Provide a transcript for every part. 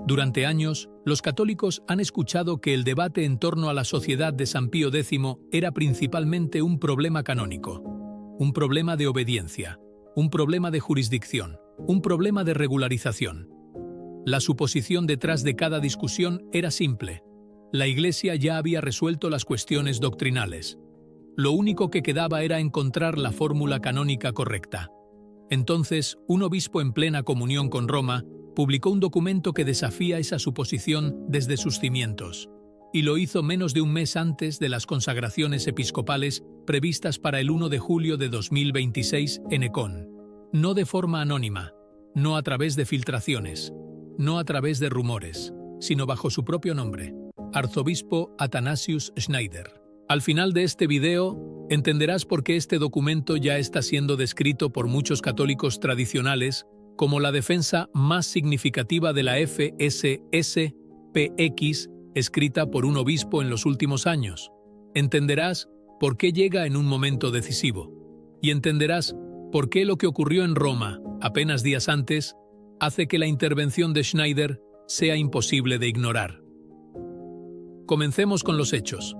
Durante años, los católicos han escuchado que el debate en torno a la sociedad de San Pío X era principalmente un problema canónico, un problema de obediencia, un problema de jurisdicción, un problema de regularización. La suposición detrás de cada discusión era simple. La Iglesia ya había resuelto las cuestiones doctrinales. Lo único que quedaba era encontrar la fórmula canónica correcta. Entonces, un obispo en plena comunión con Roma publicó un documento que desafía esa suposición desde sus cimientos, y lo hizo menos de un mes antes de las consagraciones episcopales previstas para el 1 de julio de 2026 en Ecón. No de forma anónima, no a través de filtraciones, no a través de rumores, sino bajo su propio nombre, Arzobispo Athanasius Schneider. Al final de este video, entenderás por qué este documento ya está siendo descrito por muchos católicos tradicionales como la defensa más significativa de la FSSPX escrita por un obispo en los últimos años. Entenderás por qué llega en un momento decisivo. Y entenderás por qué lo que ocurrió en Roma, apenas días antes, hace que la intervención de Schneider sea imposible de ignorar. Comencemos con los hechos.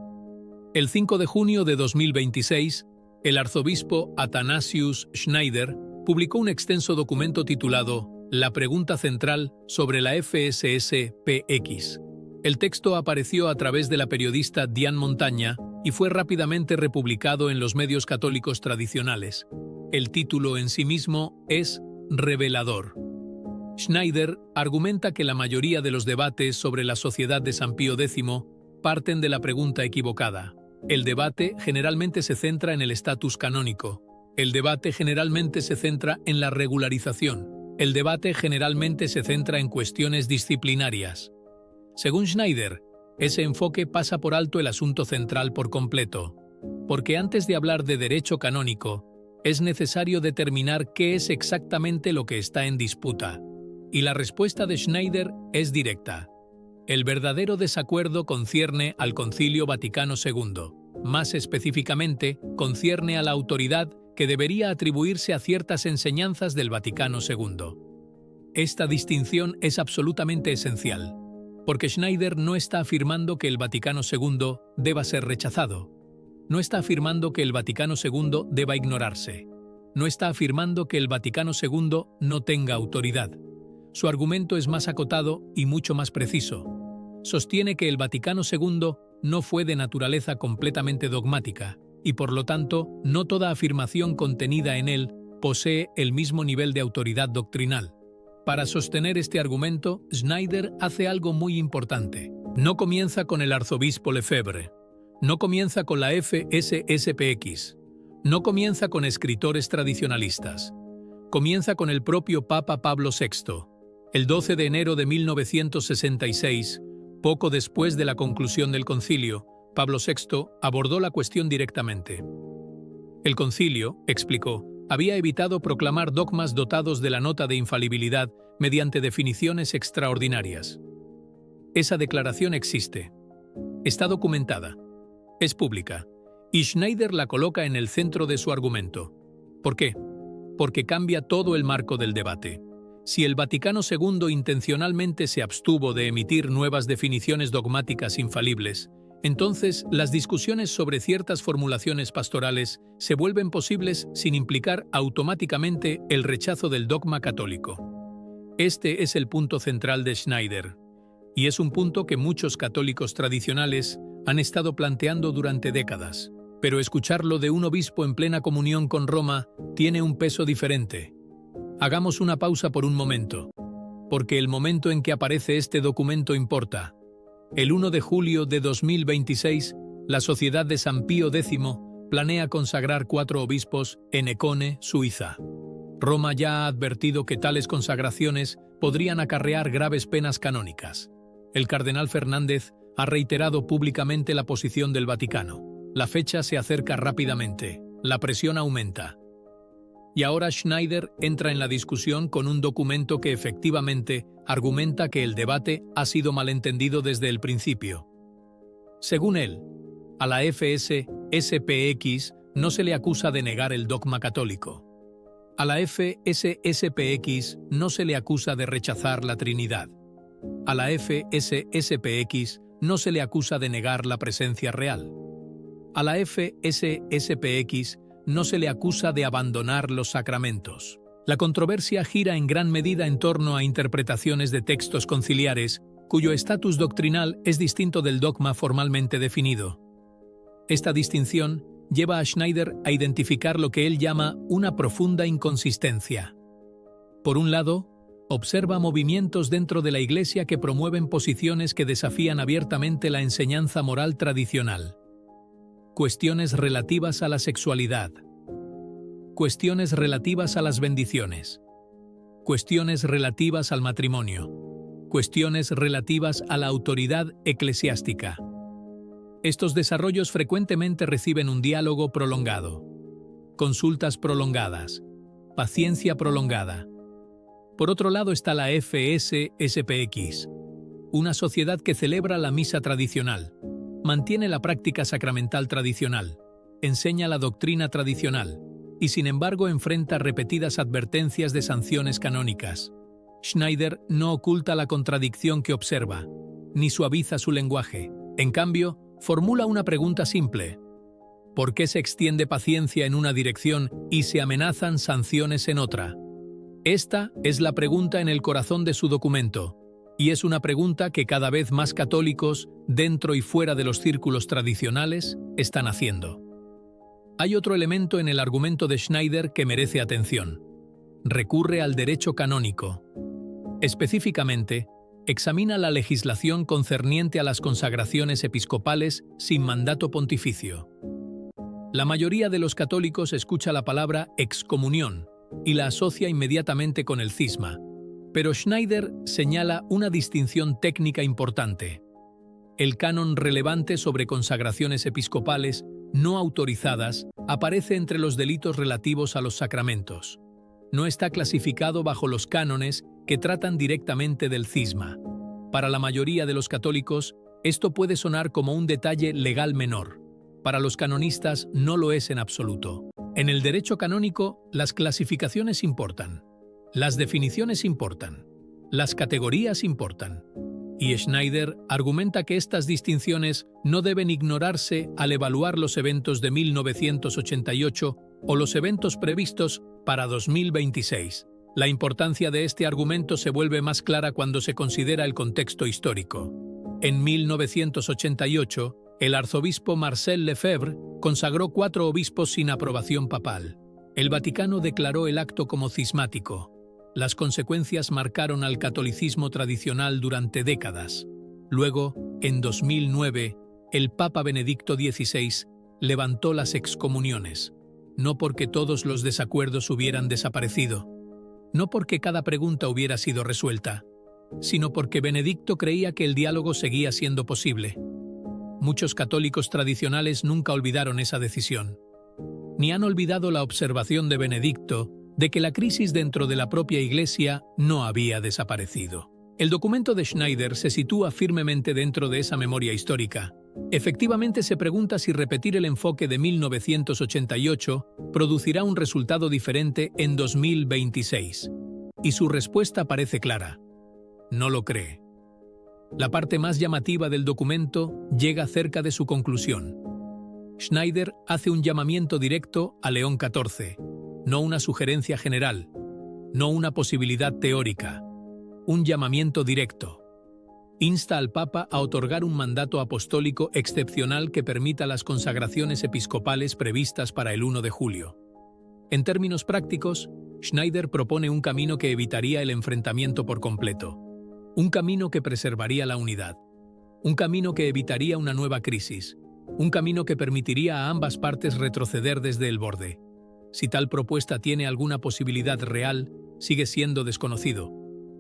El 5 de junio de 2026, el arzobispo Athanasius Schneider publicó un extenso documento titulado La pregunta central sobre la FSSPX. El texto apareció a través de la periodista Diane Montaña y fue rápidamente republicado en los medios católicos tradicionales. El título en sí mismo es revelador. Schneider argumenta que la mayoría de los debates sobre la sociedad de San Pío X parten de la pregunta equivocada. El debate generalmente se centra en el estatus canónico. El debate generalmente se centra en la regularización. El debate generalmente se centra en cuestiones disciplinarias. Según Schneider, ese enfoque pasa por alto el asunto central por completo, porque antes de hablar de derecho canónico, es necesario determinar qué es exactamente lo que está en disputa. Y la respuesta de Schneider es directa. El verdadero desacuerdo concierne al Concilio Vaticano II. Más específicamente, concierne a la autoridad que debería atribuirse a ciertas enseñanzas del Vaticano II. Esta distinción es absolutamente esencial, porque Schneider no está afirmando que el Vaticano II deba ser rechazado. No está afirmando que el Vaticano II deba ignorarse. No está afirmando que el Vaticano II no tenga autoridad. Su argumento es más acotado y mucho más preciso. Sostiene que el Vaticano II no fue de naturaleza completamente dogmática, y por lo tanto, no toda afirmación contenida en él posee el mismo nivel de autoridad doctrinal. Para sostener este argumento, Schneider hace algo muy importante. No comienza con el arzobispo Lefebvre, no comienza con la FSSPX, no comienza con escritores tradicionalistas. Comienza con el propio Papa Pablo VI. El 12 de enero de 1966, poco después de la conclusión del concilio, Pablo VI abordó la cuestión directamente. El concilio, explicó, había evitado proclamar dogmas dotados de la nota de infalibilidad mediante definiciones extraordinarias. Esa declaración existe. Está documentada. Es pública. Y Schneider la coloca en el centro de su argumento. ¿Por qué? Porque cambia todo el marco del debate. Si el Vaticano II intencionalmente se abstuvo de emitir nuevas definiciones dogmáticas infalibles, entonces las discusiones sobre ciertas formulaciones pastorales se vuelven posibles sin implicar automáticamente el rechazo del dogma católico. Este es el punto central de Schneider, y es un punto que muchos católicos tradicionales han estado planteando durante décadas. Pero escucharlo de un obispo en plena comunión con Roma tiene un peso diferente. Hagamos una pausa por un momento, porque el momento en que aparece este documento importa. El 1 de julio de 2026, la Sociedad de San Pío X planea consagrar 4 obispos en Econe, Suiza. Roma ya ha advertido que tales consagraciones podrían acarrear graves penas canónicas. El cardenal Fernández ha reiterado públicamente la posición del Vaticano. La fecha se acerca rápidamente. La presión aumenta. Y ahora Schneider entra en la discusión con un documento que efectivamente argumenta que el debate ha sido malentendido desde el principio. Según él, a la FSSPX no se le acusa de negar el dogma católico. A la FSSPX no se le acusa de rechazar la Trinidad. A la FSSPX no se le acusa de negar la presencia real. A la FSSPX no se le acusa de abandonar los sacramentos. La controversia gira en gran medida en torno a interpretaciones de textos conciliares cuyo estatus doctrinal es distinto del dogma formalmente definido. Esta distinción lleva a Schneider a identificar lo que él llama una profunda inconsistencia. Por un lado, observa movimientos dentro de la Iglesia que promueven posiciones que desafían abiertamente la enseñanza moral tradicional. Cuestiones relativas a la sexualidad. Cuestiones relativas a las bendiciones. Cuestiones relativas al matrimonio. Cuestiones relativas a la autoridad eclesiástica. Estos desarrollos frecuentemente reciben un diálogo prolongado, consultas prolongadas, paciencia prolongada. Por otro lado está la FSSPX, una sociedad que celebra la misa tradicional, mantiene la práctica sacramental tradicional, enseña la doctrina tradicional y sin embargo enfrenta repetidas advertencias de sanciones canónicas. Schneider no oculta la contradicción que observa, ni suaviza su lenguaje. En cambio, formula una pregunta simple. ¿Por qué se extiende paciencia en una dirección y se amenazan sanciones en otra? Esta es la pregunta en el corazón de su documento, y es una pregunta que cada vez más católicos, dentro y fuera de los círculos tradicionales, están haciendo. Hay otro elemento en el argumento de Schneider que merece atención. Recurre al derecho canónico. Específicamente, examina la legislación concerniente a las consagraciones episcopales sin mandato pontificio. La mayoría de los católicos escucha la palabra excomunión y la asocia inmediatamente con el cisma, pero Schneider señala una distinción técnica importante. El canon relevante sobre consagraciones episcopales no autorizadas aparece entre los delitos relativos a los sacramentos. No está clasificado bajo los cánones que tratan directamente del cisma. Para la mayoría de los católicos, esto puede sonar como un detalle legal menor. Para los canonistas no lo es en absoluto. En el derecho canónico, las clasificaciones importan, las definiciones importan, las categorías importan. Y Schneider argumenta que estas distinciones no deben ignorarse al evaluar los eventos de 1988 o los eventos previstos para 2026. La importancia de este argumento se vuelve más clara cuando se considera el contexto histórico. En 1988, el arzobispo Marcel Lefebvre consagró 4 obispos sin aprobación papal. El Vaticano declaró el acto como cismático. Las consecuencias marcaron al catolicismo tradicional durante décadas. Luego, en 2009, el Papa Benedicto XVI levantó las excomuniones, no porque todos los desacuerdos hubieran desaparecido, no porque cada pregunta hubiera sido resuelta, sino porque Benedicto creía que el diálogo seguía siendo posible. Muchos católicos tradicionales nunca olvidaron esa decisión, ni han olvidado la observación de Benedicto de que la crisis dentro de la propia Iglesia no había desaparecido. El documento de Schneider se sitúa firmemente dentro de esa memoria histórica. Efectivamente se pregunta si repetir el enfoque de 1988 producirá un resultado diferente en 2026. Y su respuesta parece clara. No lo cree. La parte más llamativa del documento llega cerca de su conclusión. Schneider hace un llamamiento directo a León XIV, no una sugerencia general, no una posibilidad teórica, un llamamiento directo. Insta al Papa a otorgar un mandato apostólico excepcional que permita las consagraciones episcopales previstas para el 1 de julio. En términos prácticos, Schneider propone un camino que evitaría el enfrentamiento por completo, un camino que preservaría la unidad, un camino que evitaría una nueva crisis, un camino que permitiría a ambas partes retroceder desde el borde. Si tal propuesta tiene alguna posibilidad real, sigue siendo desconocido,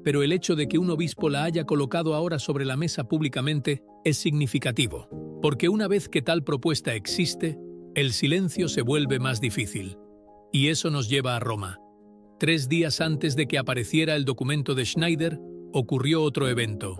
pero el hecho de que un obispo la haya colocado ahora sobre la mesa públicamente es significativo, porque una vez que tal propuesta existe, el silencio se vuelve más difícil. Y eso nos lleva a Roma. 3 días antes de que apareciera el documento de Schneider, ocurrió otro evento.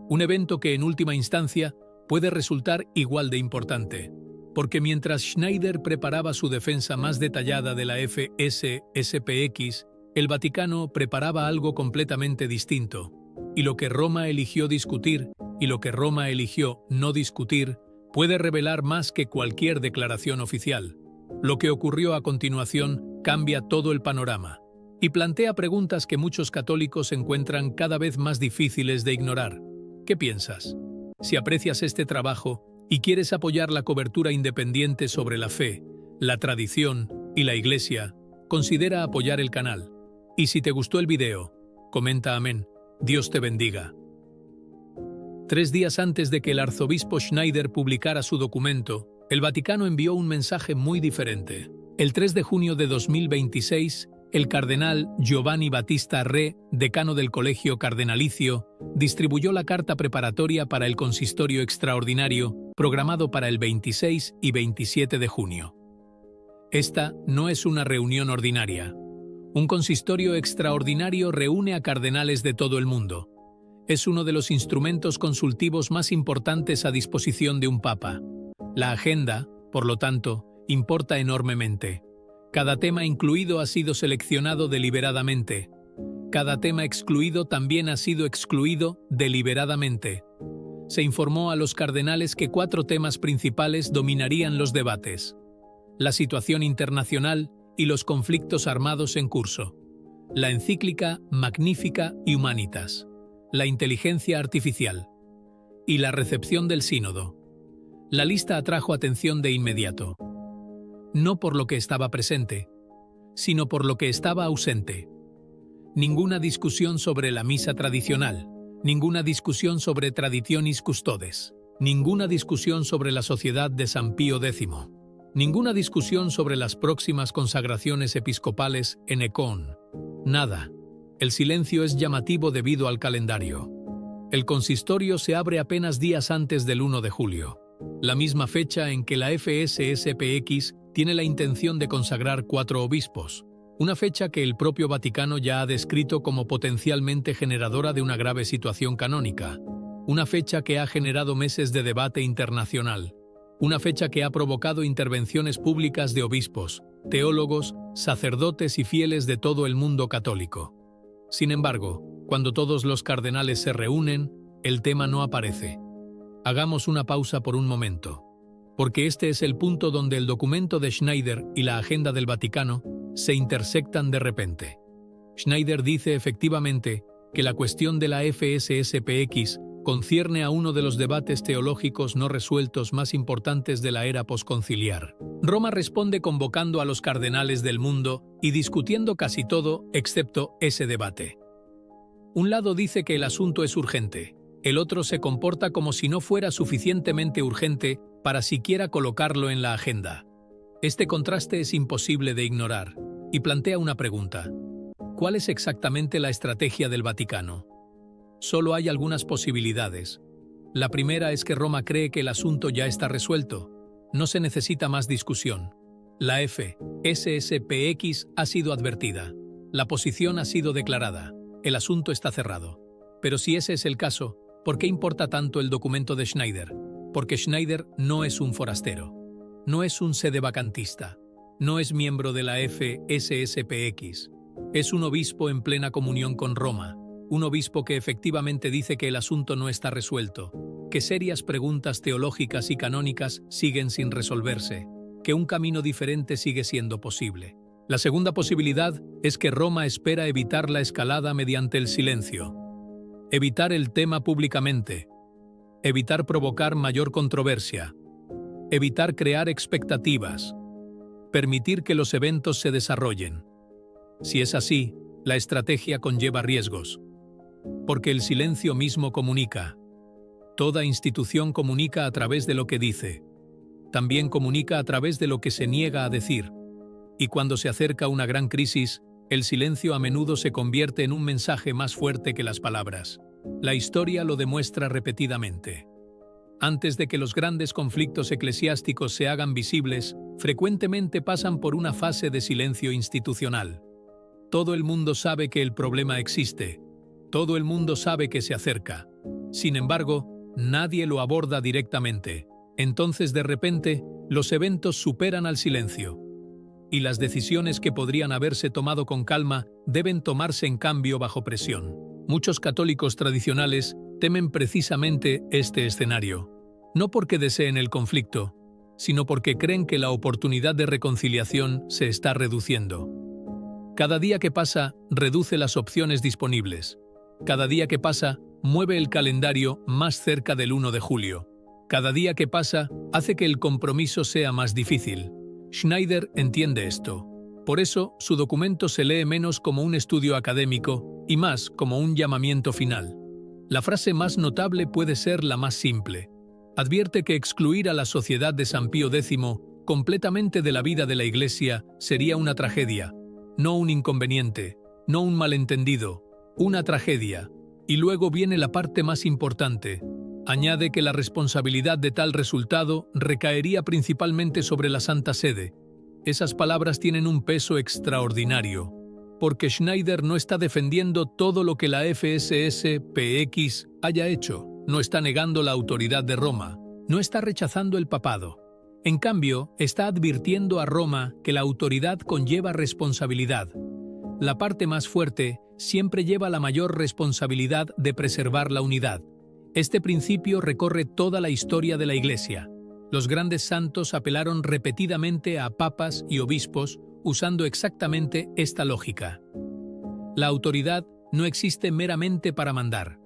Un evento que en última instancia puede resultar igual de importante, porque mientras Schneider preparaba su defensa más detallada de la FSSPX, el Vaticano preparaba algo completamente distinto, y lo que Roma eligió discutir y lo que Roma eligió no discutir puede revelar más que cualquier declaración oficial. Lo que ocurrió a continuación cambia todo el panorama y plantea preguntas que muchos católicos encuentran cada vez más difíciles de ignorar. ¿Qué piensas? Si aprecias este trabajo y quieres apoyar la cobertura independiente sobre la fe, la tradición y la Iglesia, considera apoyar el canal. Y si te gustó el video, comenta amén. Dios te bendiga. 3 días antes de que el arzobispo Schneider publicara su documento, el Vaticano envió un mensaje muy diferente. El 3 de junio de 2026, el cardenal Giovanni Battista Re, decano del Colegio Cardenalicio, distribuyó la carta preparatoria para el consistorio extraordinario programado para el 26 y 27 de junio. Esta no es una reunión ordinaria. Un consistorio extraordinario reúne a cardenales de todo el mundo. Es uno de los instrumentos consultivos más importantes a disposición de un papa. La agenda, por lo tanto, importa enormemente. Cada tema incluido ha sido seleccionado deliberadamente. Cada tema excluido también ha sido excluido deliberadamente. Se informó a los cardenales que 4 temas principales dominarían los debates: la situación internacional y los conflictos armados en curso, la encíclica Magnificat Humanitas, la inteligencia artificial y la recepción del sínodo. La lista atrajo atención de inmediato, no por lo que estaba presente, sino por lo que estaba ausente. Ninguna discusión sobre la misa tradicional, ninguna discusión sobre Traditionis Custodes, ninguna discusión sobre la sociedad de San Pío X, ninguna discusión sobre las próximas consagraciones episcopales en Ecón. Nada. El silencio es llamativo debido al calendario. El consistorio se abre apenas días antes del 1 de julio, la misma fecha en que la FSSPX tiene la intención de consagrar 4 obispos, una fecha que el propio Vaticano ya ha descrito como potencialmente generadora de una grave situación canónica, una fecha que ha generado meses de debate internacional, una fecha que ha provocado intervenciones públicas de obispos, teólogos, sacerdotes y fieles de todo el mundo católico. Sin embargo, cuando todos los cardenales se reúnen, el tema no aparece. Hagamos una pausa por un momento, porque este es el punto donde el documento de Schneider y la agenda del Vaticano se intersectan de repente. Schneider dice efectivamente que la cuestión de la FSSPX concierne a uno de los debates teológicos no resueltos más importantes de la era posconciliar. Roma responde convocando a los cardenales del mundo y discutiendo casi todo excepto ese debate. Un lado dice que el asunto es urgente, el otro se comporta como si no fuera suficientemente urgente para siquiera colocarlo en la agenda. Este contraste es imposible de ignorar y plantea una pregunta: ¿cuál es exactamente la estrategia del Vaticano? Solo hay algunas posibilidades. La primera es que Roma cree que el asunto ya está resuelto. No se necesita más discusión. La FSSPX ha sido advertida. La posición ha sido declarada. El asunto está cerrado. Pero si ese es el caso, ¿por qué importa tanto el documento de Schneider? Porque Schneider no es un forastero. No es un sedevacantista. No es miembro de la FSSPX. Es un obispo en plena comunión con Roma. Un obispo que efectivamente dice que el asunto no está resuelto, que serias preguntas teológicas y canónicas siguen sin resolverse, que un camino diferente sigue siendo posible. La segunda posibilidad es que Roma espera evitar la escalada mediante el silencio, evitar el tema públicamente, evitar provocar mayor controversia, evitar crear expectativas, permitir que los eventos se desarrollen. Si es así, la estrategia conlleva riesgos. Porque el silencio mismo comunica. Toda institución comunica a través de lo que dice. También comunica a través de lo que se niega a decir. Y cuando se acerca una gran crisis, el silencio a menudo se convierte en un mensaje más fuerte que las palabras. La historia lo demuestra repetidamente. Antes de que los grandes conflictos eclesiásticos se hagan visibles, frecuentemente pasan por una fase de silencio institucional. Todo el mundo sabe que el problema existe. Todo el mundo sabe que se acerca. Sin embargo, nadie lo aborda directamente. Entonces, de repente, los eventos superan al silencio. Y las decisiones que podrían haberse tomado con calma deben tomarse en cambio bajo presión. Muchos católicos tradicionales temen precisamente este escenario, no porque deseen el conflicto, sino porque creen que la oportunidad de reconciliación se está reduciendo. Cada día que pasa, reduce las opciones disponibles. Cada día que pasa, mueve el calendario más cerca del 1 de julio. Cada día que pasa, hace que el compromiso sea más difícil. Schneider entiende esto. Por eso, su documento se lee menos como un estudio académico y más como un llamamiento final. La frase más notable puede ser la más simple. Advierte que excluir a la sociedad de San Pío X completamente de la vida de la Iglesia sería una tragedia, no un inconveniente, no un malentendido, una tragedia. Y luego viene la parte más importante. Añade que la responsabilidad de tal resultado recaería principalmente sobre la Santa Sede. Esas palabras tienen un peso extraordinario, porque Schneider no está defendiendo todo lo que la FSS-PX haya hecho, no está negando la autoridad de Roma, no está rechazando el papado. En cambio, está advirtiendo a Roma que la autoridad conlleva responsabilidad. La parte más fuerte siempre lleva la mayor responsabilidad de preservar la unidad. Este principio recorre toda la historia de la Iglesia. Los grandes santos apelaron repetidamente a papas y obispos usando exactamente esta lógica. La autoridad no existe meramente para mandar.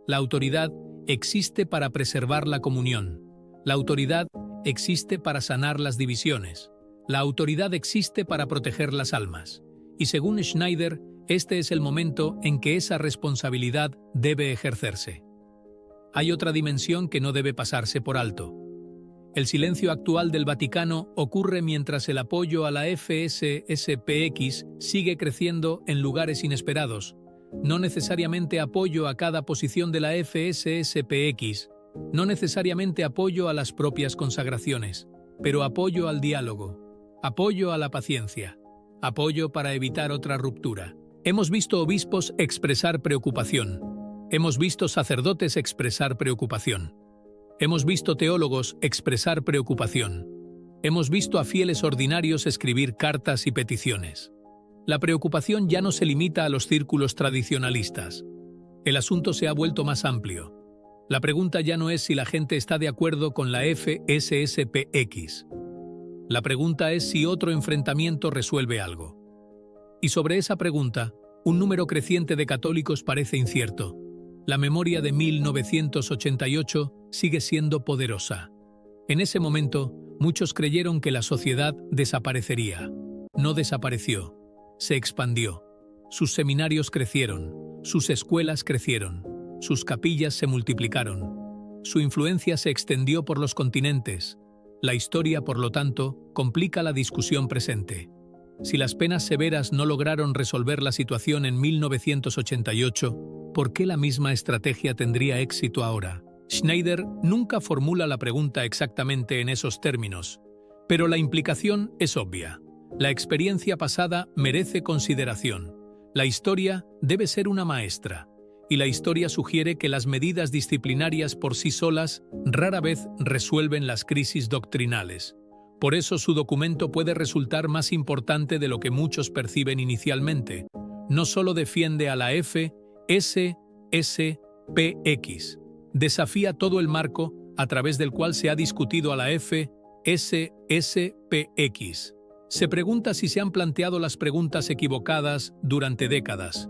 La autoridad existe para preservar la comunión. La autoridad existe para sanar las divisiones. La autoridad existe para proteger las almas. Y según Schneider, este es el momento en que esa responsabilidad debe ejercerse. Hay otra dimensión que no debe pasarse por alto. El silencio actual del Vaticano ocurre mientras el apoyo a la FSS-PX sigue creciendo en lugares inesperados. No necesariamente apoyo a cada posición de la FSS-PX, no necesariamente apoyo a las propias consagraciones, pero apoyo al diálogo, apoyo a la paciencia, apoyo para evitar otra ruptura. Hemos visto obispos expresar preocupación. Hemos visto sacerdotes expresar preocupación. Hemos visto teólogos expresar preocupación. Hemos visto a fieles ordinarios escribir cartas y peticiones. La preocupación ya no se limita a los círculos tradicionalistas. El asunto se ha vuelto más amplio. La pregunta ya no es si la gente está de acuerdo con la FSS-PX. La pregunta es si otro enfrentamiento resuelve algo. Y sobre esa pregunta, un número creciente de católicos parece incierto. La memoria de 1988 sigue siendo poderosa. En ese momento, muchos creyeron que la sociedad desaparecería. No desapareció, se expandió. Sus seminarios crecieron, sus escuelas crecieron, sus capillas se multiplicaron. Su influencia se extendió por los continentes. La historia, por lo tanto, complica la discusión presente. Si las penas severas no lograron resolver la situación en 1988, ¿por qué la misma estrategia tendría éxito ahora? Schneider nunca formula la pregunta exactamente en esos términos, pero la implicación es obvia. La experiencia pasada merece consideración. La historia debe ser una maestra, y la historia sugiere que las medidas disciplinarias por sí solas rara vez resuelven las crisis doctrinales. Por eso su documento puede resultar más importante de lo que muchos perciben inicialmente. No solo defiende a la FSS-PX, desafía todo el marco a través del cual se ha discutido a la FSS-PX. Se pregunta si se han planteado las preguntas equivocadas durante décadas.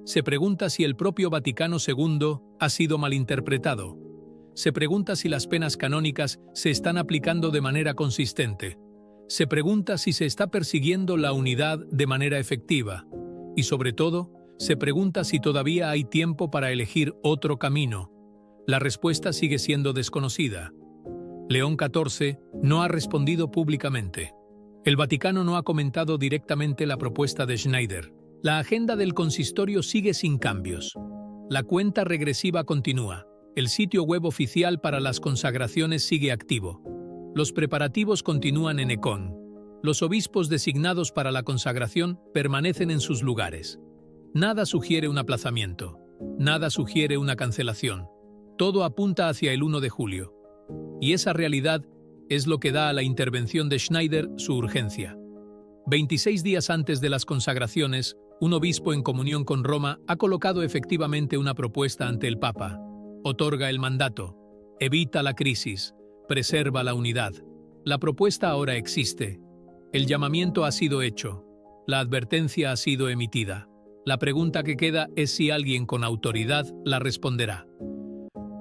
Se pregunta si el propio Vaticano II ha sido malinterpretado. Se pregunta si las penas canónicas se están aplicando de manera consistente. Se pregunta si se está persiguiendo la unidad de manera efectiva. Y sobre todo, se pregunta si todavía hay tiempo para elegir otro camino. La respuesta sigue siendo desconocida. León XIV no ha respondido públicamente. El Vaticano no ha comentado directamente la propuesta de Schneider. La agenda del consistorio sigue sin cambios. La cuenta regresiva continúa. El sitio web oficial para las consagraciones sigue activo. Los preparativos continúan en Ecón. Los obispos designados para la consagración permanecen en sus lugares. Nada sugiere un aplazamiento. Nada sugiere una cancelación. Todo apunta hacia el 1 de julio. Y esa realidad es lo que da a la intervención de Schneider su urgencia. 26 días antes de las consagraciones, Un obispo en comunión con Roma ha colocado efectivamente una propuesta ante el Papa. Otorga el mandato, evita la crisis, preserva la unidad. La propuesta ahora existe. El llamamiento ha sido hecho. La advertencia ha sido emitida. La pregunta que queda es si alguien con autoridad la responderá.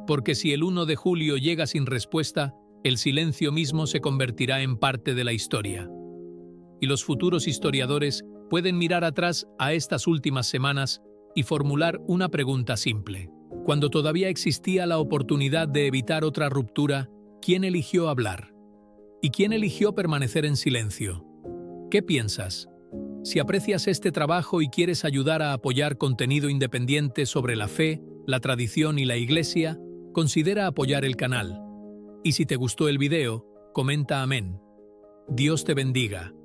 Porque si el 1 de julio llega sin respuesta, el silencio mismo se convertirá en parte de la historia. Y los futuros historiadores pueden mirar atrás a estas últimas semanas y formular una pregunta simple. Cuando todavía existía la oportunidad de evitar otra ruptura, ¿quién eligió hablar? ¿Y quién eligió permanecer en silencio? ¿Qué piensas? Si aprecias este trabajo y quieres ayudar a apoyar contenido independiente sobre la fe, la tradición y la Iglesia, considera apoyar el canal. Y si te gustó el video, comenta amén. Dios te bendiga.